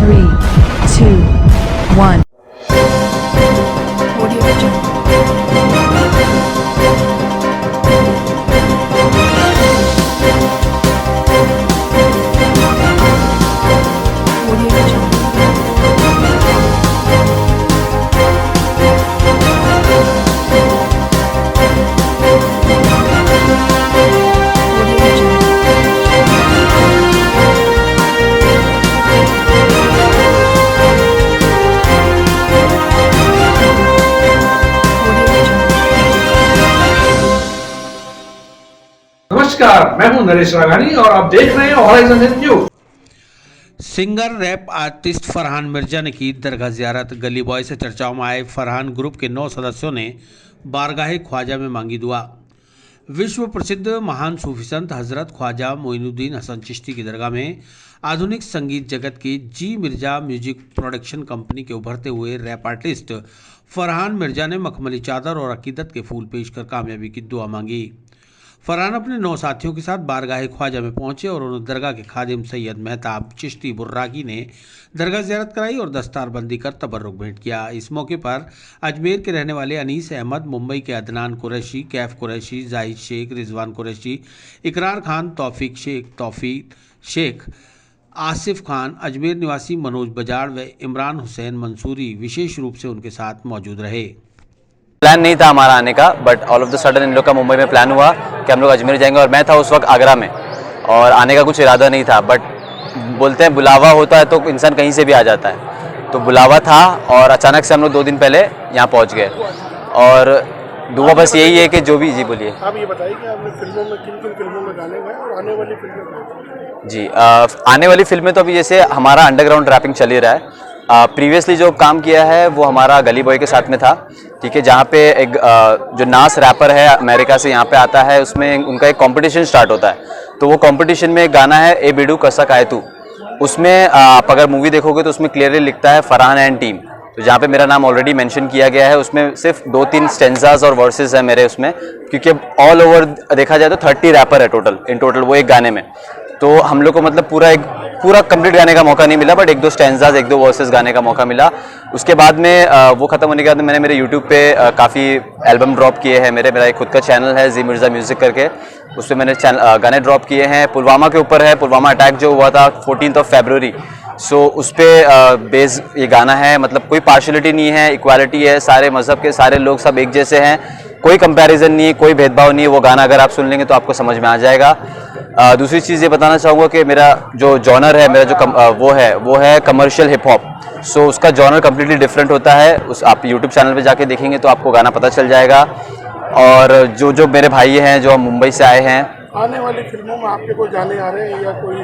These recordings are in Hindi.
3, 2, 1. Audio Jungle. Audio Jungle. Audio Jungle. Audio Jungle. नमस्कार, मैं हूं नरेश राघानी और आप देख रहे हैं horizon news. Singer rap artist Farhan Mirza ने की दरगाह ज़ियारत। गली बॉय से चर्चाओं में आए फरहान ग्रुप के 9 सदस्यों ने बारगाह ख्वाजा में मांगी दुआ। विश्व प्रसिद्ध महान सूफी संत हजरत ख्वाजा मोइनुद्दीन हसन चिश्ती की दरगाह में आधुनिक संगीत जगत की जी मिर्जा म्यूजिक प्रोडक्शन कंपनी के उभरते हुए रैप आर्टिस्ट फरहान मिर्जा ने मखमली चादर और अकीदत के फूल पेश कर कामयाबी की दुआ मांगी। फरहान अपने 9 साथियों के साथ बारगाह ख्वाजा में पहुंचे और उन्हें दरगाह के खादिम सैयद मेहताब चिश्ती बुर्राकी ने दरगाह ज़ियारत कराई और दस्तारबंदी कर तबर्रुक भेंट किया। इस मौके पर अजमेर के रहने वाले अनीस अहमद, मुंबई के अदनान कुरैशी, कैफ कुरैशी, जाहिद शेख, रिजवान कुरैशी, इकरार खान, तौफीक शेख, आसिफ खान, अजमेर निवासी मनोज बजाड़ व इमरान हुसैन मंसूरी विशेष रूप से उनके साथ मौजूद रहे। प्लान नहीं था हमारा आने का, but all of the sudden इन लोग का मुंबई में प्लान हुआ कि हम लोग अजमेर जाएंगे और मैं था उस वक्त आगरा में और आने का कुछ इरादा नहीं था। बट बोलते हैं बुलावा होता है तो इंसान कहीं से भी आ जाता है, तो बुलावा था और अचानक से हम लोग 2 दिन पहले यहाँ पहुँच गए। और दुआ बस यही है कि जो भी जी बोलिए। आप ये बताइए कि आपने फिल्मों में किन किन फिल्मों में गाने गाए और आने वाली फिल्में कौन सी? जी आने वाली फिल्में तो अभी जैसे हमारा अंडरग्राउंड रैपिंग चल ही रहा है। प्रीवियसली जो काम किया है वो हमारा गली बॉय के साथ में था, ठीक है, जहाँ पे एक जो नास रैपर है अमेरिका से यहाँ पे आता है, उसमें उनका एक कंपटीशन स्टार्ट होता है। तो वो कंपटीशन में एक गाना है ए बिडू कसा काए तू, उसमें आप अगर मूवी देखोगे तो उसमें क्लियरली लिखता है फरहान एंड टीम। तो जहाँ पे मेरा नाम ऑलरेडी मेंशन किया गया है, उसमें सिर्फ 2-3 स्टेंजाज और वर्सेस है मेरे उसमें, क्योंकि अब ऑल ओवर देखा जाए तो 30 रैपर है टोटल वो एक गाने में। तो हम लोग को मतलब पूरा कंप्लीट गाने का मौका नहीं मिला, बट 1-2 स्टेंजाज 1-2 वर्सेस गाने का मौका मिला। उसके बाद में वो खत्म होने के बाद मैंने मेरे यूट्यूब पे काफ़ी एल्बम ड्रॉप किए हैं। मेरा एक खुद का चैनल है जी मिर्जा म्यूजिक करके, उस पर मैंने गाने ड्रॉप किए हैं। पुलवामा के ऊपर है, पुलवामा अटैक जो हुआ था 14 फरवरी, सो उस पर बेस ये गाना है। मतलब कोई पार्शलिटी नहीं है, इक्वालिटी है, सारे मजहब के सारे लोग सब एक जैसे हैं, कोई कंपैरिजन नहीं है, कोई भेदभाव नहीं है। वो गाना अगर आप सुन लेंगे तो आपको समझ में आ जाएगा। दूसरी चीज़ ये बताना चाहूँगा कि मेरा जो जॉनर है, मेरा जो वो है कमर्शियल हिप हॉप। सो उसका जॉनर कम्प्लीटली डिफरेंट होता है। आप यूट्यूब चैनल पे जाके देखेंगे तो आपको गाना पता चल जाएगा। और जो मेरे भाई हैं जो मुंबई से आए हैं, आने वाली फिल्मों में आपके कोई गाने आ रहे हैं या कोई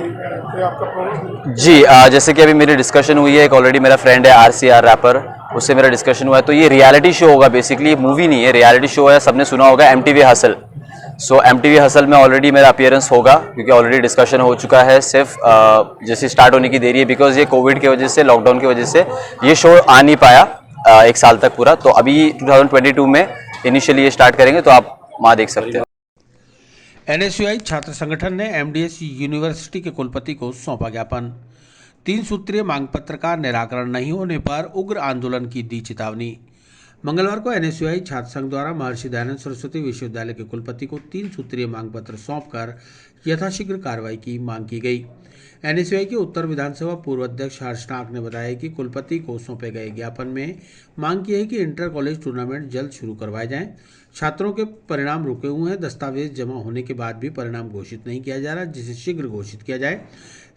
आपका प्रोग्राम? जी जैसे कि अभी मेरी डिस्कशन हुई है, एक ऑलरेडी मेरा फ्रेंड है RCR रैपर, उससे मेरा डिस्कशन हुआ है। तो ये रियलिटी शो होगा, बेसिकली मूवी नहीं है, रियलिटी शो है। सबने सुना होगा MTV हसल। सो MTV हसल में ऑलरेडी मेरा अपीयरेंस होगा, क्योंकि ऑलरेडी डिस्कशन हो चुका है। सिर्फ जैसे स्टार्ट होने की देरी है, बिकॉज ये कोविड की वजह से, लॉकडाउन की वजह से ये शो आ नहीं पाया 1 साल तक पूरा। तो अभी 2022 में इनिशियली ये स्टार्ट करेंगे, तो आप वहाँ देख सकते हो। NSUI छात्र संगठन ने MDS यूनिवर्सिटी के कुलपति को सौंपा ज्ञापन। 3 सूत्रीय मांग पत्र का निराकरण नहीं होने पर उग्र आंदोलन की दी चेतावनी। मंगलवार को NSUI छात्र संघ द्वारा महर्षि दयानंद सरस्वती विश्वविद्यालय के कुलपति को 3 सूत्रीय मांग पत्र सौंपकर यथाशीघ्र कार्रवाई की मांग की गई। NSUI के उत्तर विधानसभा पूर्व अध्यक्ष हर्ष नाग ने बताया कि कुलपति को सौंपे गए ज्ञापन में मांग की है कि इंटर कॉलेज टूर्नामेंट जल्द शुरू करवाए जाएं। छात्रों के परिणाम रुके हुए हैं, दस्तावेज जमा होने के बाद भी परिणाम घोषित नहीं किया जा रहा, जिसे शीघ्र घोषित किया जाए।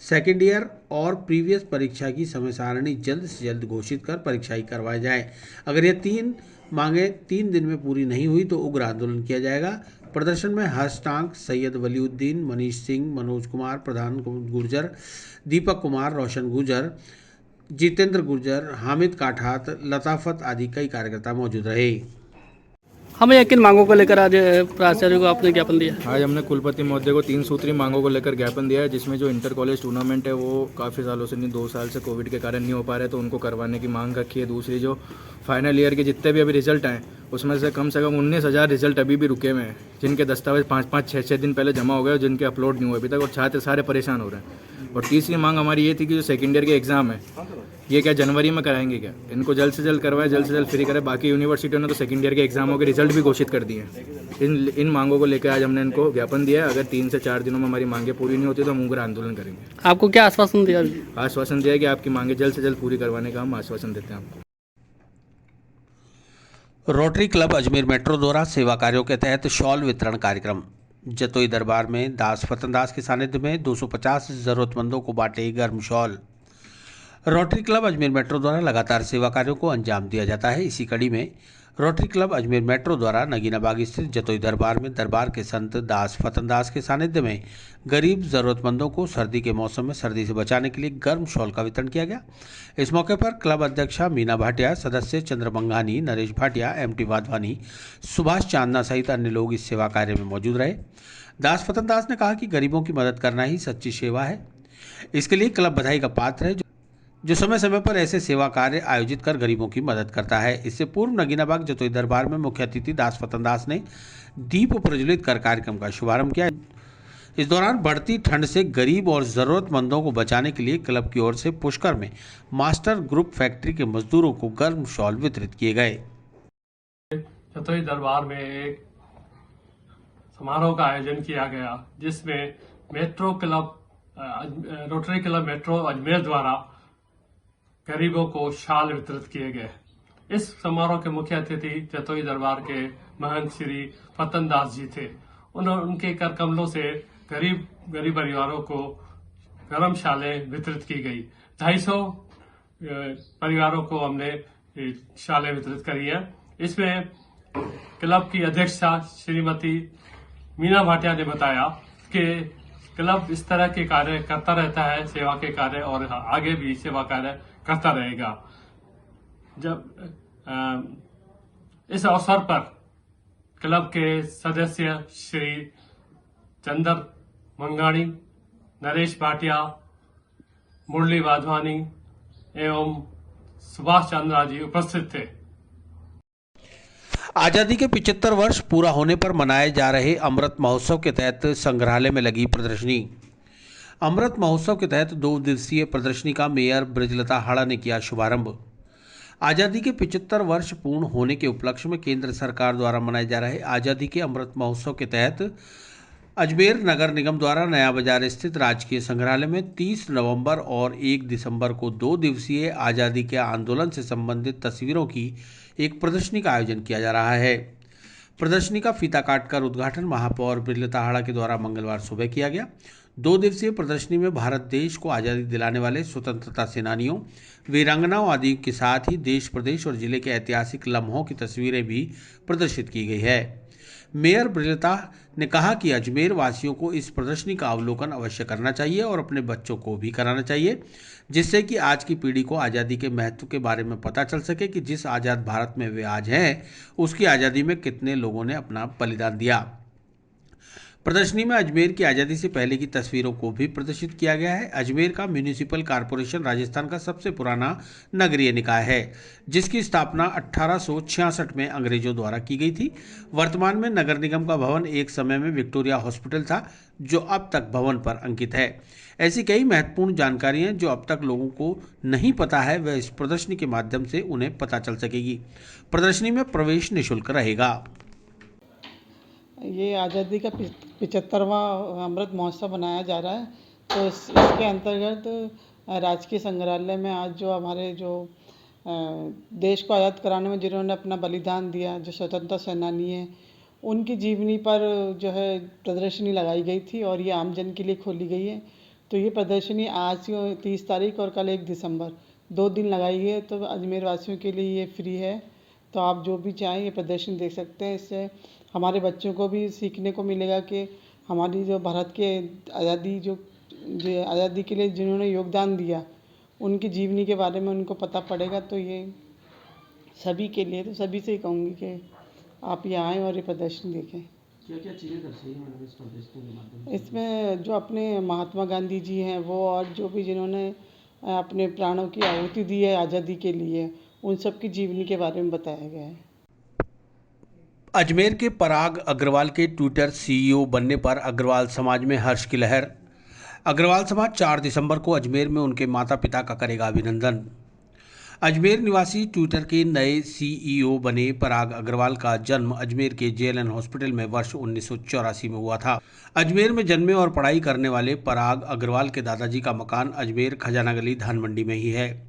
सेकेंड ईयर और प्रीवियस परीक्षा की समय सारणी जल्द से जल्द घोषित कर परीक्षाएं करवाई जाए। अगर ये 3 मांगें 3 दिन में पूरी नहीं हुई तो उग्र आंदोलन किया जाएगा। प्रदर्शन में हर्ष टांग, सैयद वलीउद्दीन, मनीष सिंह, मनोज कुमार, प्रधान गुर्जर, दीपक कुमार, रोशन गुर्जर, जितेंद्र गुर्जर, हामिद काठात, लताफत आदि कई कार्यकर्ता मौजूद रहे। हमें किन मांगों को लेकर आज प्राचार्य को आपने ज्ञापन दिया? आज हमने कुलपति महोदय को 3 सूत्री मांगों को लेकर ज्ञापन दिया है, जिसमें जो इंटर कॉलेज टूर्नामेंट है वो काफ़ी सालों से नहीं, 2 साल से कोविड के कारण नहीं हो पा रहे, तो उनको करवाने की मांग रखी है। दूसरी जो फाइनल ईयर के जितने भी अभी रिजल्ट आए, उसमें से कम 19,000 रिजल्ट अभी भी रुके हुए हैं, जिनके दस्तावेज 5-5, 6-6 दिन पहले जमा हो गए और जिनके अपलोड नहीं हुए अभी तक, और छात्र सारे परेशान हो रहे हैं। और तीसरी मांग हमारी ये थी कि जो सेकेंड ईयर के एग्ज़ाम है ये क्या जनवरी में कराएंगे क्या, इनको जल्द से जल्द करवाए, जल्द से जल्द फ्री करें। बाकी यूनिवर्सिटियों ने तो सेकेंड ईयर के एग्जामों के रिजल्ट भी घोषित कर दिए हैं। इन मांगों को लेकर आज हमने इनको ज्ञापन दिया है। अगर 3 से 4 दिनों में हमारी मांगे पूरी नहीं होती तो हम उग्र आंदोलन करेंगे। आपको क्या आश्वासन दिया? आश्वासन दिया है कि आपकी मांगे जल्द से जल्द पूरी करवाने का हम आश्वासन देते हैं आपको। रोटरी क्लब अजमेर मेट्रो द्वारा सेवा कार्यों के तहत शॉल वितरण कार्यक्रम। जतोई दरबार में दास फतन दास के सानिध्य में 250 जरूरतमंदों को बांटे गर्म shawl. Rotary club Ajmer metro द्वारा लगातार सेवा कार्यों को अंजाम दिया जाता है। इसी कड़ी में रोटरी क्लब अजमेर मेट्रो द्वारा नगीनाबाग स्थित जतोई दरबार में दरबार के संत दास फतन दास के सानिध्य में गरीब जरूरतमंदों को सर्दी के मौसम में सर्दी से बचाने के लिए गर्म शॉल का वितरण किया गया। इस मौके पर क्लब अध्यक्षा मीना भाटिया, सदस्य चंद्रमंगानी, नरेश भाटिया, MT वाधवानी, सुभाष चांदना सहित अन्य लोग इस सेवा कार्य में मौजूद रहे। दास फतन दास ने कहा कि गरीबों की मदद करना ही सच्ची सेवा है। इसके लिए क्लब बधाई का पात्र है जो समय समय पर ऐसे सेवा कार्य आयोजित कर गरीबों की मदद करता है। इससे पूर्व नगीनाबाग जतोई दरबार में मुख्य अतिथि दास फतन दास ने दीप प्रज्वलित कर कार्यक्रम का शुभारंभ किया। इस दौरान बढ़ती ठंड से गरीब और जरूरतमंदों को बचाने के लिए क्लब की ओर से पुष्कर में मास्टर ग्रुप फैक्ट्री के मजदूरों को गर्म शॉल वितरित किए गए। जतोई दरबार में एक समारोह का आयोजन किया गया जिसमें रोटरी क्लब मेट्रो अजमेर द्वारा गरीबों को शाल वितरित किए गए। इस समारोह के मुख्य अतिथि जतोई दरबार के महंत श्री फतन दास जी थे। उनके कर कमलों से गरीब परिवारों को गर्म शालें वितरित की गई। 250 परिवारों को हमने शालें वितरित करी है। इसमें क्लब की अध्यक्षा श्रीमती मीना भाटिया ने बताया कि क्लब इस तरह के कार्य करता रहता है, सेवा के कार्य, और आगे भी सेवा कार्य करता रहेगा। इस अवसर पर क्लब के सदस्य श्री चंद्र मंगाणी, नरेश भाटिया, मुरली वाधवानी एवं सुभाष चंद्रा जी उपस्थित थे। आज़ादी के 75 वर्ष पूरा होने पर मनाए जा रहे अमृत महोत्सव के तहत संग्रहालय में लगी प्रदर्शनी। अमृत महोत्सव के तहत 2 दिवसीय प्रदर्शनी का मेयर ब्रजलता हाड़ा ने किया शुभारंभ। आज़ादी के 75 वर्ष पूर्ण होने के उपलक्ष्य में केंद्र सरकार द्वारा मनाए जा रहे आज़ादी के अमृत महोत्सव के तहत अजमेर नगर निगम द्वारा नया बाजार स्थित राजकीय संग्रहालय में 30 नवंबर और 1 दिसंबर को 2 दिवसीय आज़ादी के आंदोलन से संबंधित तस्वीरों की एक प्रदर्शनी का आयोजन किया जा रहा है। प्रदर्शनी का फीता काटकर उद्घाटन महापौर ब्रजलता हाड़ा के द्वारा मंगलवार सुबह किया गया। 2 दिवसीय प्रदर्शनी में भारत देश को आज़ादी दिलाने वाले स्वतंत्रता सेनानियों, वीरांगनाओं आदि के साथ ही देश, प्रदेश और जिले के ऐतिहासिक लम्हों की तस्वीरें भी प्रदर्शित की गई है। मेयर ब्रजलता ने कहा कि अजमेर वासियों को इस प्रदर्शनी का अवलोकन अवश्य करना चाहिए और अपने बच्चों को भी कराना चाहिए, जिससे कि आज की पीढ़ी को आज़ादी के महत्व के बारे में पता चल सके कि जिस आज़ाद भारत में वे आज हैं, उसकी आज़ादी में कितने लोगों ने अपना बलिदान दिया। प्रदर्शनी में अजमेर की आज़ादी से पहले की तस्वीरों को भी प्रदर्शित किया गया है। अजमेर का म्यूनिसिपल कॉरपोरेशन राजस्थान का सबसे पुराना नगरीय निकाय है, जिसकी स्थापना 1866 में अंग्रेजों द्वारा की गई थी। वर्तमान में नगर निगम का भवन एक समय में विक्टोरिया हॉस्पिटल था, जो अब तक भवन पर अंकित है। ऐसी कई महत्वपूर्ण जानकारियां जो अब तक लोगों को नहीं पता है, वह इस प्रदर्शनी के माध्यम से उन्हें पता चल सकेगी। प्रदर्शनी में प्रवेश निःशुल्क रहेगा। ये आज़ादी का 75वां अमृत महोत्सव मनाया जा रहा है, तो इसके अंतर्गत राजकीय संग्रहालय में आज जो हमारे देश को आज़ाद कराने में जिन्होंने अपना बलिदान दिया, जो स्वतंत्रता सेनानी हैं, उनकी जीवनी पर जो है प्रदर्शनी लगाई गई थी और ये आमजन के लिए खोली गई है। तो ये प्रदर्शनी आज 30 तारीख और कल 1 दिसंबर 2 दिन लगाई गई है। तो अजमेर वासियों के लिए ये फ्री है, तो आप जो भी चाहें ये प्रदर्शनी देख सकते हैं। इससे हमारे बच्चों को भी सीखने को मिलेगा कि हमारी जो भारत के आज़ादी के लिए जिन्होंने योगदान दिया, उनकी जीवनी के बारे में उनको पता पड़ेगा। तो ये सभी के लिए, तो सभी से ही कहूँगी कि आप यहाँ आएँ और ये प्रदर्शनी देखें। क्या चीज़ें दर्शाई हैं इस प्रदर्शनी के माध्यम से? इसमें जो अपने महात्मा गांधी जी हैं वो, और जो भी जिन्होंने अपने प्राणों की आहुति दी है आज़ादी के लिए, उन सब की जीवनी के बारे में बताया गया है। अजमेर के पराग अग्रवाल के ट्विटर CEO बनने पर अग्रवाल समाज में हर्ष की लहर। अग्रवाल समाज 4 दिसंबर को अजमेर में उनके माता पिता का करेगा अभिनंदन। अजमेर निवासी ट्विटर के नए सीईओ बने पराग अग्रवाल का जन्म अजमेर के जेएलएन हॉस्पिटल में वर्ष 1984 में हुआ था। अजमेर में जन्मे और पढ़ाई करने वाले पराग अग्रवाल के दादाजी का मकान अजमेर खजाना गली धानमंडी में ही है।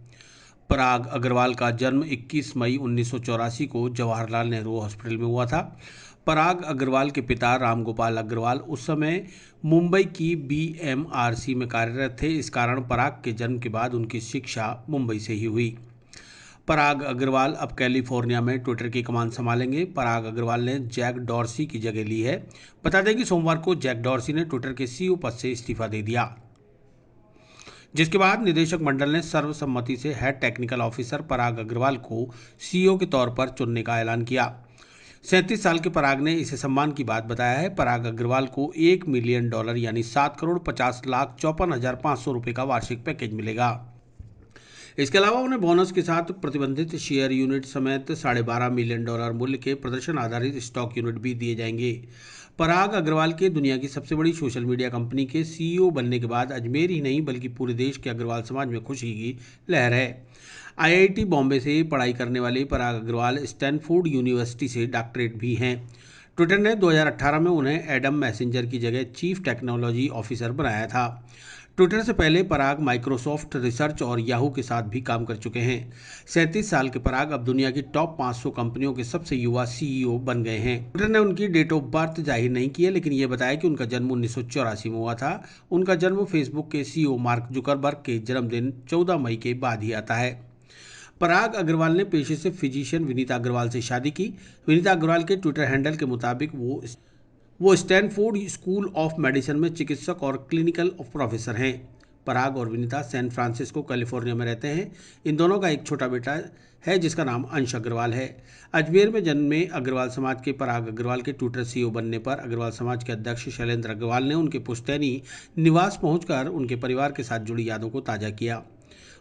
पराग अग्रवाल का जन्म 21 मई 1984 को जवाहरलाल नेहरू हॉस्पिटल में हुआ था। पराग अग्रवाल के पिता रामगोपाल अग्रवाल उस समय मुंबई की बीएमआरसी में कार्यरत थे। इस कारण पराग के जन्म के बाद उनकी शिक्षा मुंबई से ही हुई। पराग अग्रवाल अब कैलिफोर्निया में ट्विटर की कमान संभालेंगे। पराग अग्रवाल ने जैक डॉर्सी की जगह ली है। बता दें कि सोमवार को जैक डॉर्सी ने ट्विटर के सीईओ पद से इस्तीफा दे दिया, जिसके बाद निदेशक मंडल ने सर्वसम्मति से हेड टेक्निकल ऑफिसर पराग अग्रवाल को सीईओ के तौर पर चुनने का ऐलान किया। 37 साल के पराग ने इसे सम्मान की बात बताया है। पराग अग्रवाल को $1 मिलियन यानी 7,50,54,500 रुपये का वार्षिक पैकेज मिलेगा। इसके अलावा उन्हें बोनस के साथ प्रतिबंधित शेयर यूनिट समेत $12.5 मिलियन मूल्य के प्रदर्शन आधारित स्टॉक यूनिट भी दिए जाएंगे। पराग अग्रवाल के दुनिया की सबसे बड़ी सोशल मीडिया कंपनी के सीईओ बनने के बाद अजमेर ही नहीं बल्कि पूरे देश के अग्रवाल समाज में खुशी की लहर है। आईआईटी बॉम्बे से पढ़ाई करने वाले पराग अग्रवाल स्टैनफोर्ड यूनिवर्सिटी से डॉक्टरेट भी हैं। ट्विटर ने 2018 में उन्हें एडम मैसेंजर की जगह चीफ टेक्नोलॉजी ऑफिसर बनाया था। ट्विटर से पहले पराग माइक्रोसॉफ्ट रिसर्च और याहू के साथ भी काम कर चुके हैं। 37 साल के पराग अब दुनिया की टॉप 500 कंपनियों के सबसे युवा सीईओ बन गए हैं। ट्विटर ने उनकी डेट ऑफ बर्थ जाहिर नहीं की है, लेकिन यह बताया कि उनका जन्म 1984 में हुआ था। उनका जन्म फेसबुक के सीईओ मार्क जुकरबर्ग के जन्मदिन 14 मई के बाद ही आता है। पराग अग्रवाल ने पेशे से फिजिशियन विनीता अग्रवाल से शादी की। विनीता अग्रवाल के ट्विटर हैंडल के मुताबिक वो स्टैनफोर्ड स्कूल ऑफ मेडिसिन में चिकित्सक और क्लिनिकल प्रोफेसर हैं। पराग और विनीता सैन फ्रांसिस्को कैलिफोर्निया में रहते हैं। इन दोनों का एक छोटा बेटा है जिसका नाम अंश अग्रवाल है। अजमेर में जन्मे अग्रवाल समाज के पराग अग्रवाल के ट्विटर सीईओ बनने पर अग्रवाल समाज के अध्यक्ष शैलेंद्र अग्रवाल ने उनके पुश्तैनी निवास पहुंचकर उनके परिवार के साथ जुड़ी यादों को ताज़ा किया।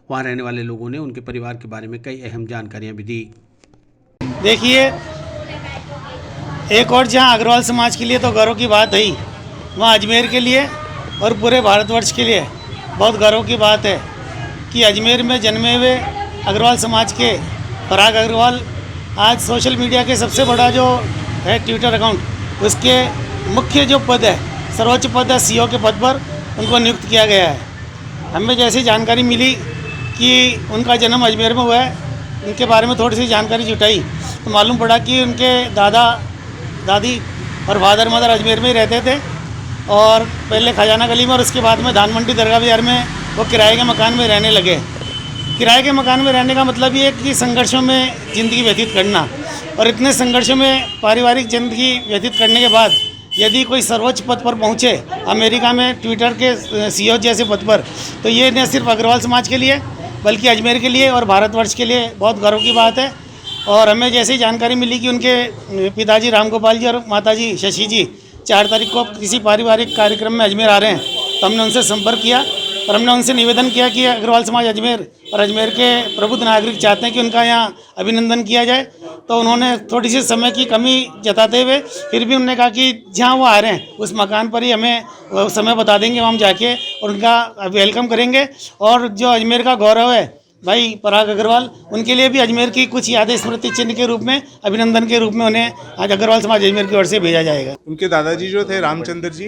वहां रहने वाले लोगों ने उनके परिवार के बारे में कई अहम जानकारियां भी दी। देखिए, एक और जहां अग्रवाल समाज के लिए तो गौरव की बात है, वहाँ अजमेर के लिए और पूरे भारतवर्ष के लिए बहुत गौरव की बात है कि अजमेर में जन्मे हुए अग्रवाल समाज के पराग अग्रवाल आज सोशल मीडिया के सबसे बड़ा जो है ट्विटर अकाउंट, उसके मुख्य जो पद है, सर्वोच्च पद है, सीईओ के पद पर उनको नियुक्त किया गया है। हमें जैसी जानकारी मिली कि उनका जन्म अजमेर में हुआ है, उनके बारे में थोड़ी सी जानकारी जुटाई तो मालूम पड़ा कि उनके दादा दादी और फादर मदर अजमेर में ही रहते थे और पहले खजाना गली में और उसके बाद में धानमंडी दरगाह बाजार में वो किराए के मकान में रहने लगे। किराए के मकान में रहने का मतलब ये है कि संघर्षों में ज़िंदगी व्यतीत करना, और इतने संघर्षों में पारिवारिक ज़िंदगी व्यतीत करने के बाद यदि कोई सर्वोच्च पद पर पहुँचे अमेरिका में ट्विटर के सीईओ जैसे पद पर, तो ये न सिर्फ अग्रवाल समाज के लिए बल्कि अजमेर के लिए और भारतवर्ष के लिए बहुत गर्व की बात है। और हमें जैसे ही जानकारी मिली कि उनके पिताजी रामगोपाल जी और माताजी शशि जी 4 तारीख को किसी पारिवारिक कार्यक्रम में अजमेर आ रहे हैं, तो हमने उनसे संपर्क किया और हमने उनसे निवेदन किया कि अग्रवाल समाज अजमेर और अजमेर के प्रबुद्ध नागरिक चाहते हैं कि उनका यहाँ अभिनंदन किया जाए। तो उन्होंने थोड़ी सी समय की कमी जताते हुए फिर भी उन्होंने कहा कि जहाँ वो आ रहे हैं उस मकान पर ही हमें समय बता देंगे, हम जाके और उनका वेलकम करेंगे। और जो अजमेर का गौरव है भाई पराग अग्रवाल, उनके लिए भी अजमेर की कुछ यादें स्मृति चिन्ह के रूप में अभिनंदन के रूप में उन्हें आज अग्रवाल समाज अजमेर की ओर से भेजा जाएगा। उनके दादाजी जो थे रामचंद्र जी,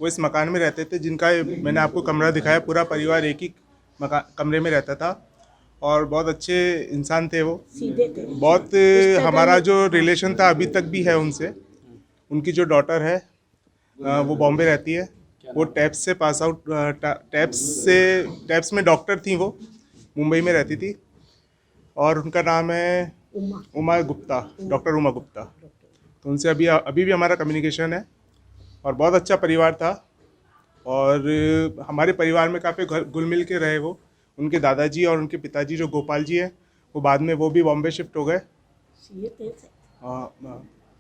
वो इस मकान में रहते थे, जिनका मैंने आपको कमरा दिखाया। पूरा परिवार एक ही कमरे में रहता था और बहुत अच्छे इंसान थे वो, बहुत हमारा जो रिलेशन था अभी तक भी है उनसे। उनकी जो डॉटर है वो बॉम्बे रहती है, वो टैप्स से पास आउट, टैप्स में डॉक्टर थी, वो मुंबई में रहती थी और उनका नाम है उमा गुप्ता, डॉक्टर उमा गुप्ता। तो उनसे अभी भी हमारा कम्युनिकेशन है और बहुत अच्छा परिवार था और हमारे परिवार में काफ़ी घुल मिल के रहे वो। उनके दादाजी और उनके पिताजी जो गोपाल जी हैं, वो बाद में वो भी बॉम्बे शिफ्ट हो गए,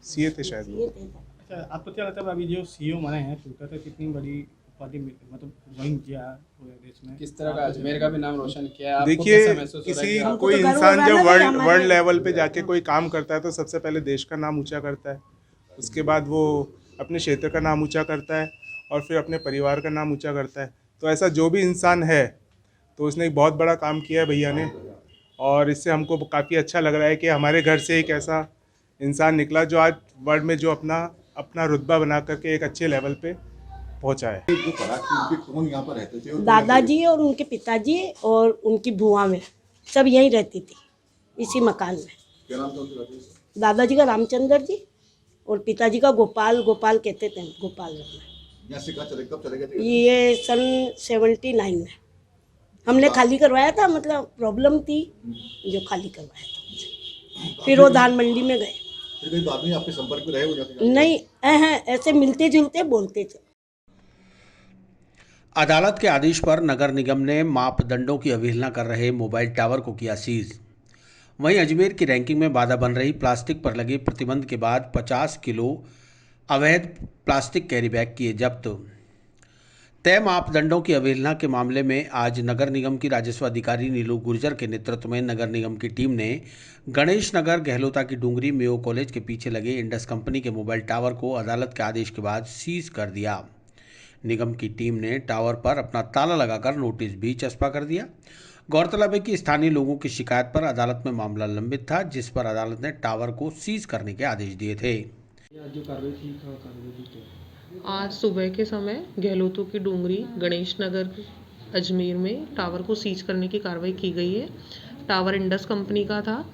सीए थे शायद। अच्छा, आपको क्या लगता है अभी जो सीईओ बने हैं ट्विटर पे, कितनी बड़ी उपाधि मतलब ज्वाइन किया पूरे देश में, किस तरह का अजमेर का भी नाम रोशन किया है? देखिए, किसी कोई इंसान जब वर्ल्ड लेवल पे जाके कोई काम करता है तो सबसे पहले देश का नाम ऊंचा करता है, उसके बाद वो अपने क्षेत्र का नाम ऊंचा करता है और फिर अपने परिवार का नाम ऊंचा करता है। तो ऐसा जो भी इंसान है तो उसने एक बहुत बड़ा काम किया है भैया ने, और इससे हमको काफ़ी अच्छा लग रहा है कि हमारे घर से एक ऐसा इंसान निकला जो आज वर्ल्ड में जो अपना रुतबा बना करके एक अच्छे लेवल पे पहुंचा है। कौन यहाँ पर रहते थे? दादाजी और उनके पिताजी और उनकी बुआ में सब यहीं रहती थी, इसी मकान में। क्या नाम था उनके? दादाजी का रामचंद्र जी और पिताजी का गोपाल कहते थे, गोपाल। यहाँ से कब चले गए थे? ये सन 79 में हमने खाली करवाया था, मतलब प्रॉब्लम थी जो खाली करवाया था। फिर वो धान मंडी में गए। फिर कहीं बाद में आपके संपर्क में रहे हो जाके? नहीं, ऐसे मिलते जुलते बोलते थे। अदालत के आदेश पर नगर निगम ने मापदंडों की अवहेलना कर रहे मोबाइल टावर को किया सीज। वहीं अजमेर की रैंकिंग में बाधा बन रही प्लास्टिक पर लगे प्रतिबंध के बाद 50 किलो अवैध प्लास्टिक कैरी बैग किए जब्त। तय मापदंडों की अवहेलना के मामले में आज नगर निगम की राजस्व अधिकारी नीलू गुर्जर के नेतृत्व में नगर निगम की टीम ने गणेश नगर गहलोता की डूंगरी मेयो कॉलेज के पीछे लगे इंडस कंपनी के मोबाइल टावर को अदालत के आदेश के बाद सीज कर दिया। निगम की टीम ने टावर पर अपना ताला लगाकर नोटिस भी चस्पा कर दिया। गौरतलब है कि स्थानीय लोगों की शिकायत पर अदालत में मामला लंबित था, जिस पर अदालत ने टावर को सीज करने के आदेश दिए थे। आज सुबह के समय गहलोतों की डूंगरी गणेश नगर अजमेर में टावर को सीज करने की कार्रवाई की गई है। टावर इंडस कंपनी का था,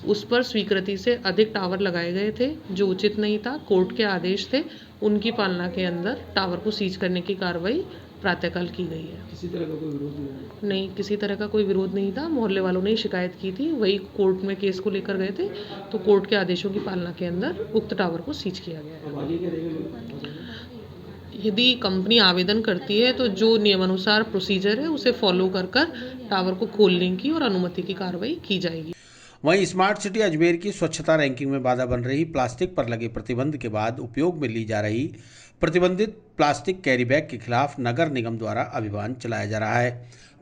उस पर स्वीकृति से अधिक टावर लगाए गए थे जो उचित नहीं था। कोर्ट के आदेश थे, उनकी पालना के अंदर टावर को सीज करने की कार्रवाई प्रातःकाल की गई है। किसी तरह का कोई विरोध नहीं, किसी तरह का कोई विरोध नहीं था। मोहल्ले वालों ने शिकायत की थी, वही कोर्ट में केस को लेकर गए थे, तो कोर्ट के आदेशों की पालना के अंदर उक्त टावर को सीज किया गया है। यदि कंपनी आवेदन करती है तो जो नियमानुसार प्रोसीजर है उसे फॉलो कर टावर को खोलने की और अनुमति की कार्रवाई की जाएगी। वहीं स्मार्ट सिटी अजमेर की स्वच्छता रैंकिंग में बाधा बन रही प्लास्टिक पर लगे प्रतिबंध के बाद उपयोग में ली जा रही प्रतिबंधित प्लास्टिक कैरी बैग के खिलाफ नगर निगम द्वारा अभियान चलाया जा रहा है।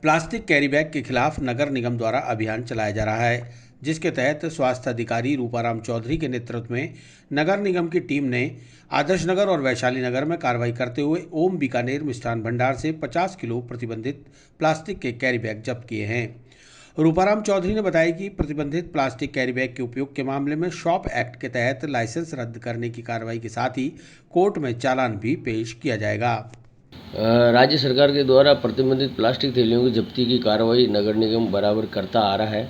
प्लास्टिक कैरी बैग के खिलाफ नगर निगम द्वारा अभियान चलाया जा रहा है, जिसके तहत स्वास्थ्य अधिकारी रूपाराम चौधरी के नेतृत्व में नगर निगम की टीम ने आदर्श नगर और वैशाली नगर में कार्रवाई करते हुए ओम बीकानेर मिष्ठान भंडार से 50 किलो प्रतिबंधित प्लास्टिक के कैरी बैग जब्त किए हैं। रूपाराम चौधरी ने बताया कि प्रतिबंधित प्लास्टिक कैरी बैग के उपयोग के मामले में शॉप एक्ट के तहत लाइसेंस रद्द करने की कार्रवाई के साथ ही कोर्ट में चालान भी पेश किया जाएगा। राज्य सरकार के द्वारा प्रतिबंधित प्लास्टिक थैलियों की जब्ती की कार्रवाई नगर निगम बराबर करता आ रहा है,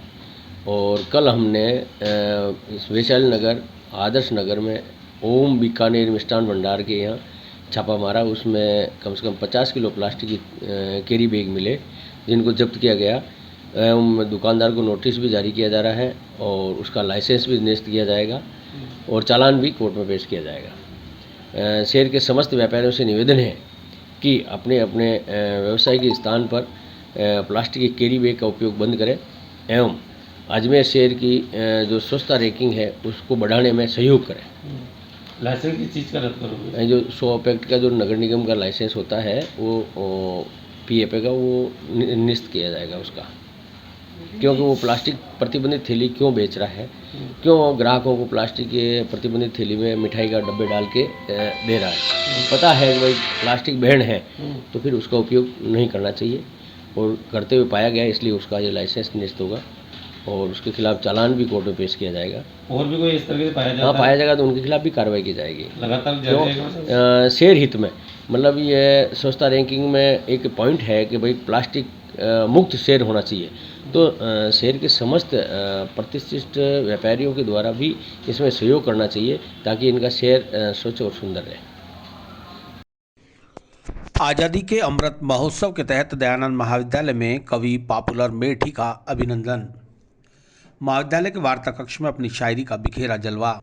और कल हमने वैशाली नगर आदर्श नगर में ओम बीकानेर मिष्ठान भंडार के यहाँ छापा मारा। उसमें कम से कम 50 किलो प्लास्टिक की कैरी बैग मिले, जिनको जब्त किया गया। दुकानदार को नोटिस भी जारी किया जा रहा है और उसका लाइसेंस भी निरस्त किया जाएगा और चालान भी कोर्ट में पेश किया जाएगा। शहर के समस्त व्यापारियों से निवेदन है कि अपने अपने व्यवसाय के स्थान पर प्लास्टिक के कैरी बैग का उपयोग बंद करें एवं अजमेर शहर की जो स्वच्छता रैंकिंग है उसको बढ़ाने में सहयोग करें। लाइसेंस किस चीज़ का रद्द करोगे? जो शॉप एक्ट का जो नगर निगम का लाइसेंस होता है वो PFA का वो निरस्त किया जाएगा उसका, क्योंकि वो प्लास्टिक प्रतिबंधित थैली क्यों बेच रहा है, क्यों ग्राहकों को प्लास्टिक के प्रतिबंधित थैली में मिठाई का डब्बे डाल के दे रहा है। पता है कि भाई प्लास्टिक बैन है तो फिर उसका उपयोग नहीं करना चाहिए, और करते हुए पाया गया, इसलिए उसका ये लाइसेंस निरस्त होगा और उसके खिलाफ चालान भी कोर्ट में पेश किया जाएगा। और भी कोई इस तरह से पाया जाता हाँ, पाया जाएगा तो उनके खिलाफ भी कार्रवाई की जाएगी लगातार शहर हित में। मतलब ये स्वच्छता रैंकिंग में एक पॉइंट है कि भाई प्लास्टिक मुक्त शहर होना चाहिए, तो शहर के समस्त प्रतिष्ठित व्यापारियों के द्वारा भी इसमें सहयोग करना चाहिए ताकि इनका शहर स्वच्छ और सुंदर रहे। आज़ादी के अमृत महोत्सव के तहत दयानंद महाविद्यालय में कवि पॉपुलर मेठी का अभिनंदन। महाविद्यालय के वार्ता कक्ष में अपनी शायरी का बिखेरा जलवा।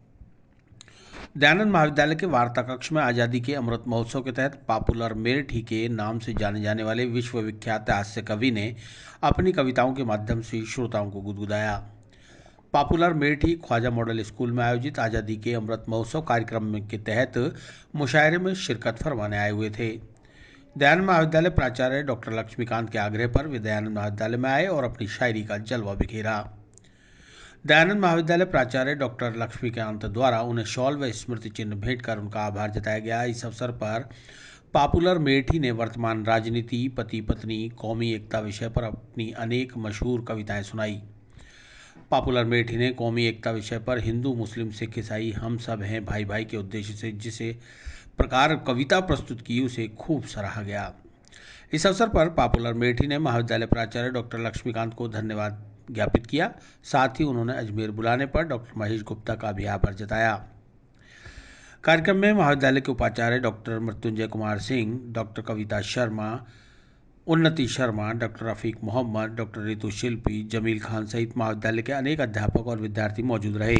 दयानंद महाविद्यालय के वार्ता कक्ष में आज़ादी के अमृत महोत्सव के तहत पॉपुलर मेठी के नाम से जाने जाने वाले विश्वविख्यात हास्य कवि ने अपनी कविताओं के माध्यम से श्रोताओं को गुदगुदाया। पॉपुलर मेठी ख्वाजा मॉडल स्कूल में आयोजित आज़ादी के अमृत महोत्सव कार्यक्रम के तहत मुशायरे में शिरकत फरमाने आए हुए थे। दयानंद महाविद्यालय प्राचार्य डॉक्टर लक्ष्मीकांत के आग्रह पर वे दयानंद महाविद्यालय में आए और अपनी शायरी का जलवा बिखेरा। दयानंद महाविद्यालय प्राचार्य डॉक्टर लक्ष्मीकांत द्वारा उन्हें शॉल व स्मृति चिन्ह भेंट कर उनका आभार जताया गया। इस अवसर पर पॉपुलर मेठी ने वर्तमान राजनीति, पति पत्नी, कौमी एकता विषय पर अपनी अनेक मशहूर कविताएं सुनाई। पॉपुलर मेठी ने कौमी एकता विषय पर हिंदू, मुस्लिम, सिख, ईसाई हम सब हैं भाई भाई के उद्देश्य से जिसे प्रकार कविता प्रस्तुत की उसे खूब सराहा गया। इस अवसर पर पॉपुलर मेठी ने महाविद्यालय प्राचार्य डॉक्टर लक्ष्मीकांत को धन्यवाद ज्ञापित किया। साथ ही उन्होंने अजमेर बुलाने पर डॉक्टर महेश गुप्ता का भी आभार जताया। कार्यक्रम में महाविद्यालय के उपाचार्य डॉक्टर मृत्युंजय कुमार सिंह, डॉक्टर कविता शर्मा, उन्नति शर्मा, डॉक्टर रफीक मोहम्मद, डॉक्टर रितु शिल्पी, जमील खान सहित महाविद्यालय के अनेक अध्यापक और विद्यार्थी मौजूद रहे।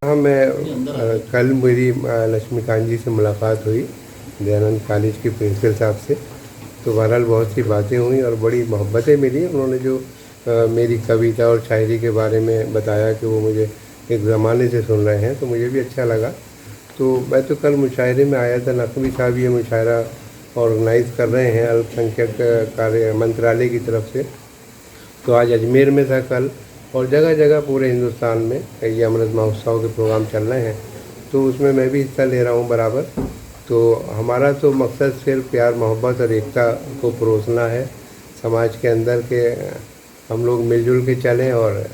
हाँ, मैं कल मेरी लक्ष्मीकांत जी से मुलाकात हुई, दयानंद कॉलेज के प्रिंसिपल साहब से। तो बहरहाल बहुत सी बातें हुई और बड़ी मोहब्बतें मिली। उन्होंने जो मेरी कविता और शायरी के बारे में बताया कि वो मुझे एक ज़माने से सुन रहे हैं, तो मुझे भी अच्छा लगा। तो मैं तो कल मुशायरे में आया था, नकवी साहब ये मुशायरा ऑर्गेनाइज़ कर रहे हैं अल्पसंख्यक कार्य मंत्रालय की तरफ से। तो आज अजमेर में था कल, और जगह जगह पूरे हिंदुस्तान में ये अमृत महोत्सव के प्रोग्राम चल रहे हैं, तो उसमें मैं भी हिस्सा ले रहा हूँ बराबर। तो हमारा तो मकसद सिर्फ प्यार, मोहब्बत और एकता को परोसना है समाज के अंदर के हम लोग मिलजुल के चलें, और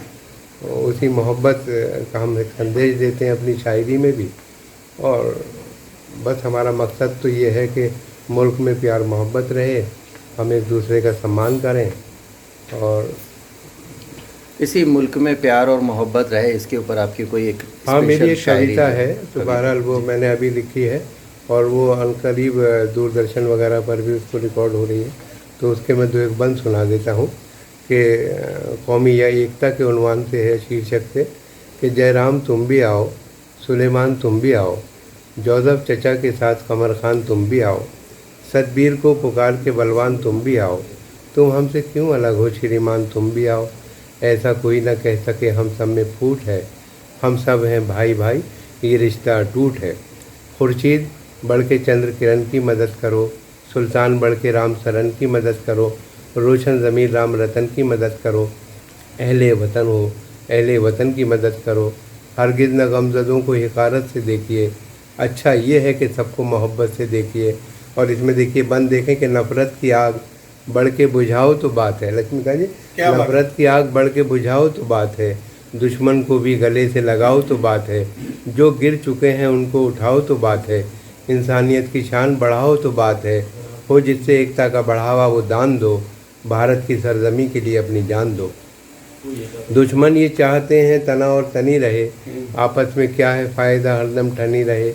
उसी मोहब्बत का हम एक संदेश देते हैं अपनी शायरी में भी। और बस हमारा मकसद तो ये है कि मुल्क में प्यार मोहब्बत रहे, हम एक दूसरे का सम्मान करें, और इसी मुल्क में प्यार और मोहब्बत रहे, इसके ऊपर आपकी कोई एक हाँ, मेरी एक कविता है, तो बहरहाल वो मैंने अभी लिखी है, और वो अनकरीब दूरदर्शन वगैरह पर भी उसको रिकॉर्ड हो रही है। तो उसके मैं दो एक बंद सुना देता हूँ कि कौमी या एकता के उन्वान से है, शीर्षक से कि जयराम तुम भी आओ, सुलेमान तुम भी आओ, जोसेफ चचा के साथ कमर खान तुम भी आओ, सतबीर को पुकार के बलवान तुम भी आओ, तुम हमसे क्यों अलग हो श्रीमान तुम भी आओ, ऐसा कोई ना कह सके हम सब में फूट है, हम सब हैं भाई भाई ये रिश्ता अटूट है। खुर्शीद बढ़ के चंद्र किरण की मदद करो, सुल्तान बढ़ के राम सरन की मदद करो, रोशन ज़मीर राम रतन की मदद करो, अहले वतन हो अहले वतन की मदद करो, हरगिज़ न गमज़दों को हिकारत से देखिए, अच्छा ये है कि सबको मोहब्बत से देखिए। और इसमें देखिए बंद देखें कि नफ़रत की आग बढ़ के बुझाओ तो बात है, लक्ष्मीकांत जी, नफ़रत की आग बढ़ के बुझाओ तो बात है, दुश्मन को भी गले से लगाओ तो बात है, जो गिर चुके हैं उनको उठाओ तो बात है, इंसानियत की शान बढ़ाओ तो बात है, हो जिससे एकता का बढ़ावा वो दान दो, भारत की सरजमी के लिए अपनी जान दो। दुश्मन ये चाहते हैं तना और तनी रहे, आपस में क्या है फ़ायदा हरदम ठनी रहे,